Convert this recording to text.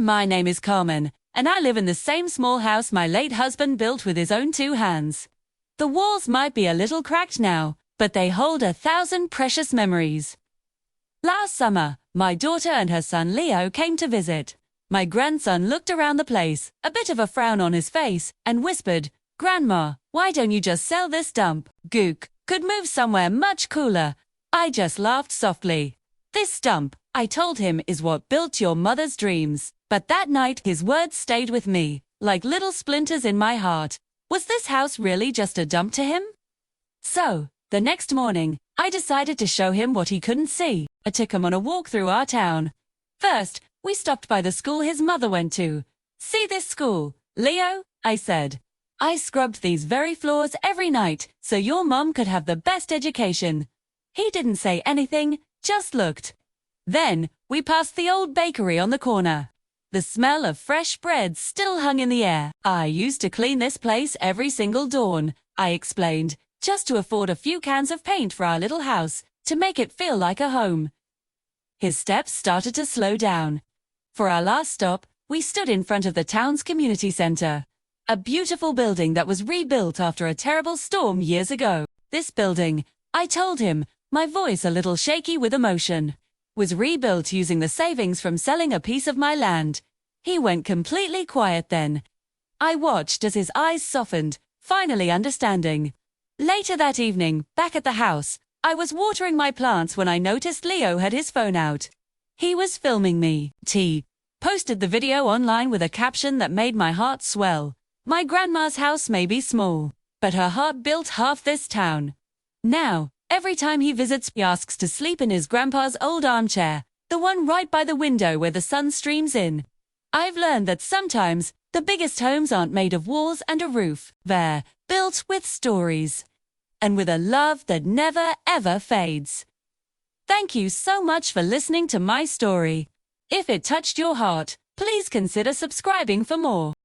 My name is Carmen, and I live in the same small house my late husband built with his own 2 hands. The walls might be a little cracked now, but they hold 1,000 precious memories. Last summer, my daughter and her son Leo came to visit. My grandson looked around the place, a bit of a frown on his face, and whispered, "Grandma, why don't you just sell this dump? Gook could move somewhere much cooler." I just laughed softly. "This stump," I told him, "is what built your mother's dreams." But that night his words stayed with me, like little splinters in my heart. Was this house really just a dump to him? So, the next morning, I decided to show him what he couldn't see. I took him on a walk through our town. First, we stopped by the school his mother went to. "See this school, Leo?" I said. "I scrubbed these very floors every night, so your mom could have the best education." He didn't say anything, just looked. Then, we passed the old bakery on the corner. The smell of fresh bread still hung in the air. "I used to clean this place every single dawn," I explained, "just to afford a few cans of paint for our little house, to make it feel like a home." His steps started to slow down. For our last stop, we stood in front of the town's community center, a beautiful building that was rebuilt after a terrible storm years ago. This building, I told him, my voice a little shaky with emotion, was rebuilt using the savings from selling a piece of my land. He went completely quiet then. I watched as his eyes softened, finally understanding. Later that evening, back at the house, I was watering my plants when I noticed Leo had his phone out. He was filming me. He posted the video online with a caption that made my heart swell. "My grandma's house may be small, but her heart built half this town." Now, every time he visits, he asks to sleep in his grandpa's old armchair, the one right by the window where the sun streams in. I've learned that sometimes, the biggest homes aren't made of walls and a roof. They're built with stories. And with a love that never ever fades. Thank you so much for listening to my story. If it touched your heart, please consider subscribing for more.